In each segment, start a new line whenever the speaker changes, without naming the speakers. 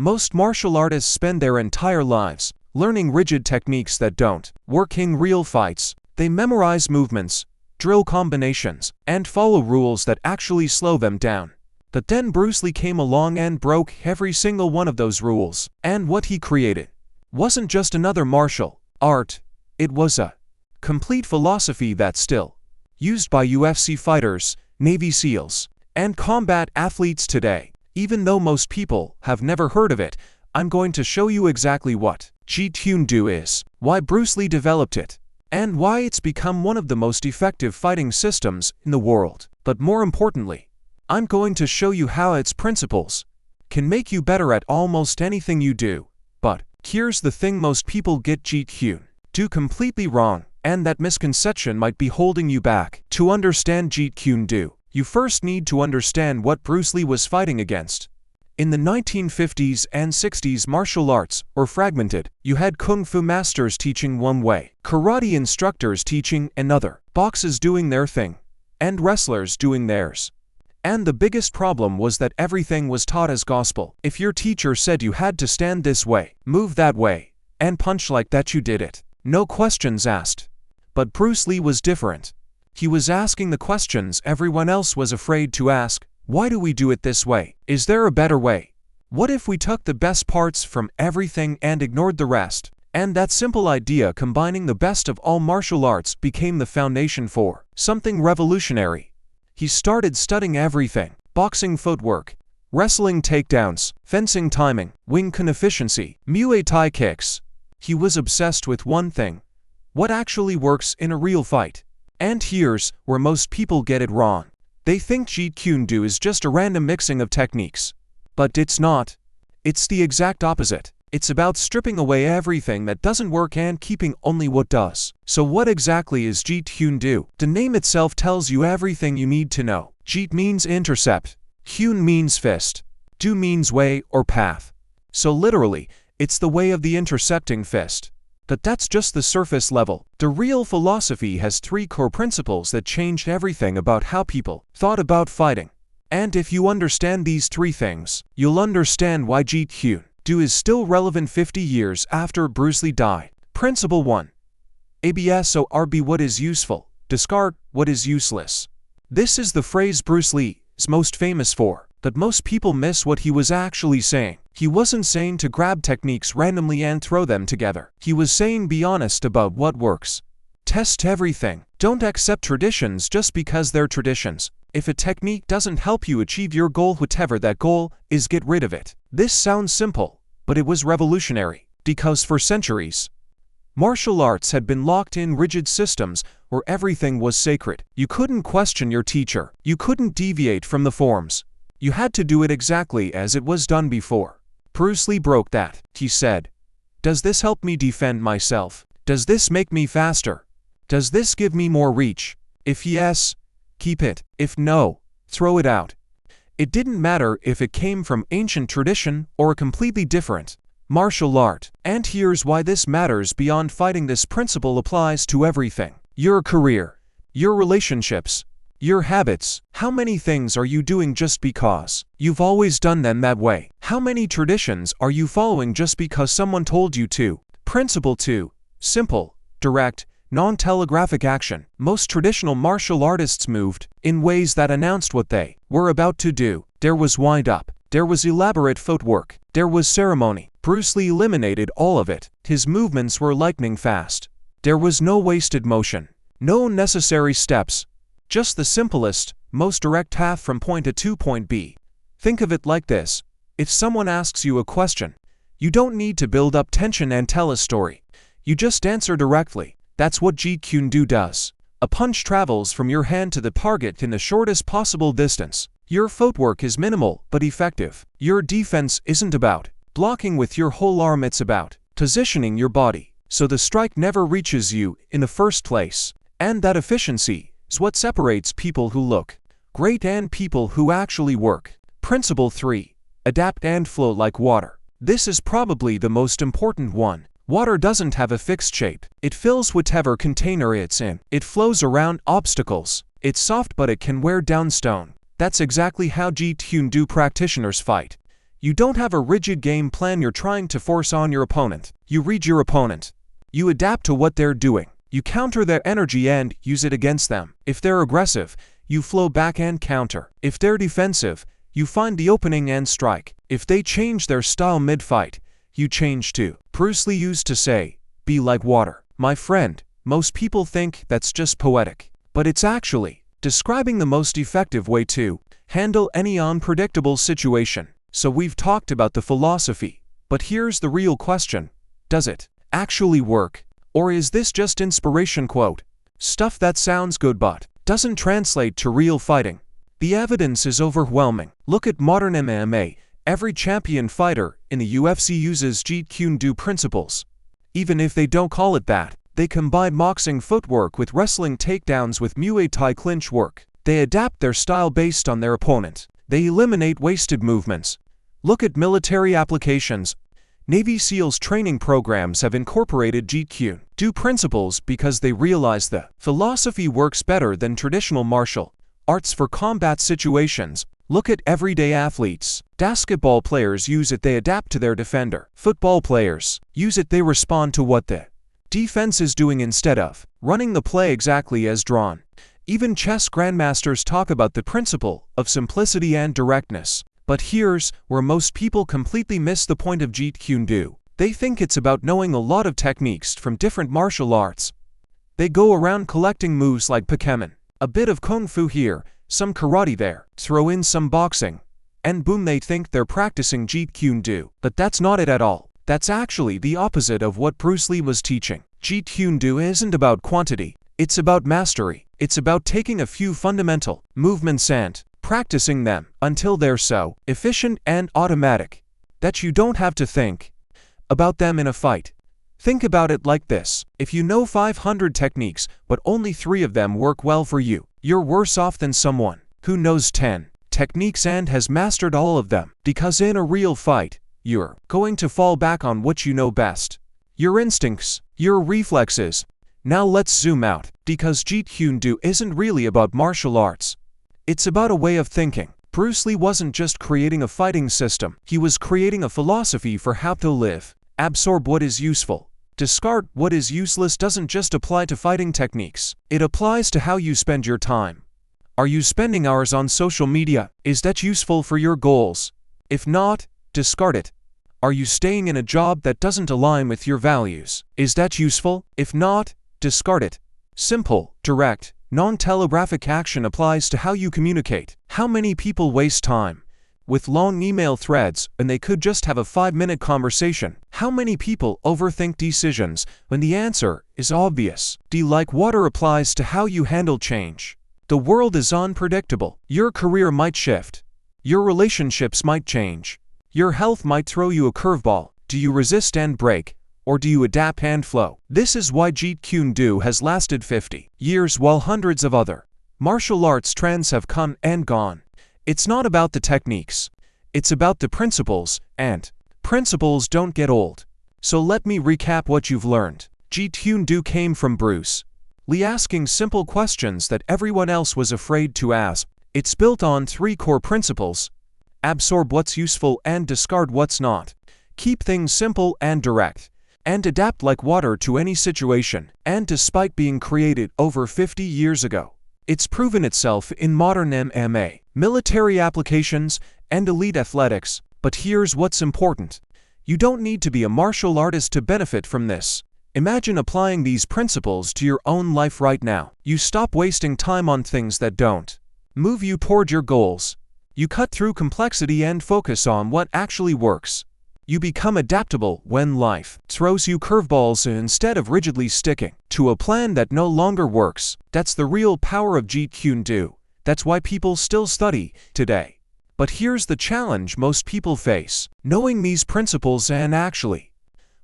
Most martial artists spend their entire lives learning rigid techniques that don't work in real fights. They memorize movements, drill combinations, and follow rules that actually slow them down. But then Bruce Lee came along and broke every single one of those rules. And what he created wasn't just another martial art, it was a complete philosophy that's still used by UFC fighters, Navy SEALs, and combat athletes today. Even though most people have never heard of it, I'm going to show you exactly what Jeet Kune Do is, why Bruce Lee developed it, and why it's become one of the most effective fighting systems in the world. But more importantly, I'm going to show you how its principles can make you better at almost anything you do. But here's the thing, most people get Jeet Kune Do completely wrong, and that misconception might be holding you back. To understand Jeet Kune Do, you first need to understand what Bruce Lee was fighting against. In the 1950s and 60s, martial arts were fragmented. You had kung fu masters teaching one way, karate instructors teaching another, boxers doing their thing, and wrestlers doing theirs. And the biggest problem was that everything was taught as gospel. If your teacher said you had to stand this way, move that way, and punch like that, you did it. No questions asked. But Bruce Lee was different. He was asking the questions everyone else was afraid to ask. Why do we do it this way? Is there a better way? What if we took the best parts from everything and ignored the rest? And that simple idea, combining the best of all martial arts, became the foundation for something revolutionary. He started studying everything: boxing footwork, wrestling takedowns, fencing timing, wing chun efficiency, Muay Thai kicks. He was obsessed with one thing: what actually works in a real fight. And here's where most people get it wrong. They think Jeet Kune Do is just a random mixing of techniques. But it's not. It's the exact opposite. It's about stripping away everything that doesn't work and keeping only what does. So what exactly is Jeet Kune Do? The name itself tells you everything you need to know. Jeet means intercept. Kune means fist. Do means way or path. So literally, it's the way of the intercepting fist. But that's just the surface level. The real philosophy has 3 core principles that changed everything about how people thought about fighting. And if you understand these 3 things, you'll understand why Jeet Kune Do is still relevant 50 years after Bruce Lee died. Principle 1. Absorb what is useful, discard what is useless. This is the phrase Bruce Lee is most famous for. But most people miss what he was actually saying. He wasn't saying to grab techniques randomly and throw them together. He was saying be honest about what works. Test everything. Don't accept traditions just because they're traditions. If a technique doesn't help you achieve your goal, whatever that goal is, get rid of it. This sounds simple, but it was revolutionary. Because for centuries, martial arts had been locked in rigid systems where everything was sacred. You couldn't question your teacher. You couldn't deviate from the forms. You had to do it exactly as it was done before. Bruce Lee broke that. He said, "Does this help me defend myself? Does this make me faster? Does this give me more reach? If yes, keep it. If no, throw it out." It didn't matter if it came from ancient tradition or a completely different martial art. And here's why this matters beyond fighting. This principle applies to everything: your career, your relationships, your habits. How many things are you doing just because you've always done them that way? How many traditions are you following just because someone told you to? Principle 2. Simple, direct, non-telegraphic action. Most traditional martial artists moved in ways that announced what they were about to do. There was wind-up. There was elaborate footwork. There was ceremony. Bruce Lee eliminated all of it. His movements were lightning fast. There was no wasted motion. No unnecessary steps. Just the simplest, most direct path from point A to point B. Think of it like this: if someone asks you a question, you don't need to build up tension and tell a story. You just answer directly. That's what Jeet Kune Do does. A punch travels from your hand to the target in the shortest possible distance. Your footwork is minimal but effective. Your defense isn't about blocking with your whole arm, it's about positioning your body so the strike never reaches you in the first place. And that efficiency is what separates people who look great and people who actually work. Principle 3. Adapt and flow like water. This is probably the most important one. Water doesn't have a fixed shape. It fills whatever container it's in. It flows around obstacles. It's soft but it can wear down stone. That's exactly how Jeet Kune Do practitioners fight. You don't have a rigid game plan you're trying to force on your opponent. You read your opponent. You adapt to what they're doing. You counter their energy and use it against them. If they're aggressive, you flow back and counter. If they're defensive, you find the opening and strike. If they change their style mid-fight, you change too. Bruce Lee used to say, "Be like water." My friend, most people think that's just poetic. But it's actually describing the most effective way to handle any unpredictable situation. So we've talked about the philosophy, but here's the real question. Does it actually work? Or is this just inspiration quote? Stuff that sounds good but doesn't translate to real fighting? The evidence is overwhelming. Look at modern MMA. Every champion fighter in the UFC uses Jeet Kune Do principles. Even if they don't call it that, they combine boxing footwork with wrestling takedowns with Muay Thai clinch work. They adapt their style based on their opponent. They eliminate wasted movements. Look at military applications. Navy SEALs training programs have incorporated Jeet Kune Do principles because they realize the philosophy works better than traditional martial arts for combat situations. Look at everyday athletes. Basketball players use it, they adapt to their defender. Football players use it, they respond to what the defense is doing instead of running the play exactly as drawn. Even chess grandmasters talk about the principle of simplicity and directness. But here's where most people completely miss the point of Jeet Kune Do. They think it's about knowing a lot of techniques from different martial arts. They go around collecting moves like Pokemon. A bit of Kung Fu here, some karate there, throw in some boxing, and boom, they think they're practicing Jeet Kune Do. But that's not it at all. That's actually the opposite of what Bruce Lee was teaching. Jeet Kune Do isn't about quantity. It's about mastery. It's about taking a few fundamental movements and practicing them until they're so efficient and automatic that you don't have to think about them in a fight. Think about it like this. If you know 500 techniques but only 3 of them work well for you, you're worse off than someone who knows 10 techniques and has mastered all of them. Because in a real fight, you're going to fall back on what you know best. Your instincts, your reflexes. Now let's zoom out, because Jeet Kune Do isn't really about martial arts. It's about a way of thinking. Bruce Lee wasn't just creating a fighting system, he was creating a philosophy for how to live. Absorb what is useful. Discard what is useless doesn't just apply to fighting techniques. It applies to how you spend your time. Are you spending hours on social media? Is that useful for your goals? If not, discard it. Are you staying in a job that doesn't align with your values? Is that useful? If not, discard it. Simple, direct, non-telegraphic action applies to how you communicate. How many people waste time with long email threads when they could just have a 5-minute conversation? How many people overthink decisions when the answer is obvious? Like water applies to how you handle change. The world is unpredictable. Your career might shift. Your relationships might change. Your health might throw you a curveball. Do you resist and break? Or do you adapt and flow? This is why Jeet Kune Do has lasted 50 years while hundreds of other martial arts trends have come and gone. It's not about the techniques. It's about the principles, and principles don't get old. So let me recap what you've learned. Jeet Kune Do came from Bruce Lee asking simple questions that everyone else was afraid to ask. It's built on 3 core principles. Absorb what's useful and discard what's not. Keep things simple and direct. And adapt like water to any situation. And despite being created over 50 years ago, it's proven itself in modern MMA, military applications, and elite athletics. But here's what's important. You don't need to be a martial artist to benefit from this. Imagine applying these principles to your own life right now. You stop wasting time on things that don't move you toward your goals. You cut through complexity and focus on what actually works. You become adaptable when life throws you curveballs instead of rigidly sticking to a plan that no longer works. That's the real power of Jeet Kune Do. That's why people still study today. But here's the challenge most people face. Knowing these principles and actually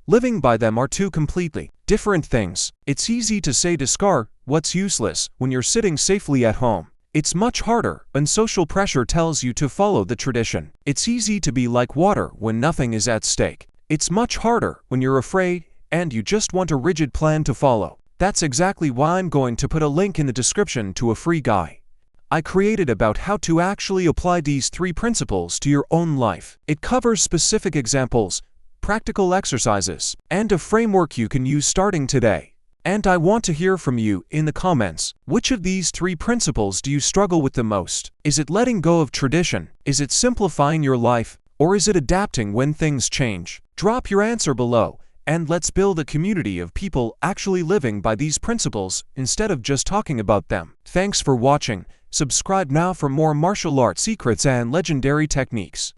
living by them are 2 completely different things. It's easy to say discard what's useless when you're sitting safely at home. It's much harder when social pressure tells you to follow the tradition. It's easy to be like water when nothing is at stake. It's much harder when you're afraid and you just want a rigid plan to follow. That's exactly why I'm going to put a link in the description to a free guide I created about how to actually apply these 3 principles to your own life. It covers specific examples, practical exercises, and a framework you can use starting today. And I want to hear from you in the comments. Which of these 3 principles do you struggle with the most? Is it letting go of tradition? Is it simplifying your life? Or is it adapting when things change? Drop your answer below, and let's build a community of people actually living by these principles instead of just talking about them. Thanks for watching. Subscribe now for more martial arts secrets and legendary techniques.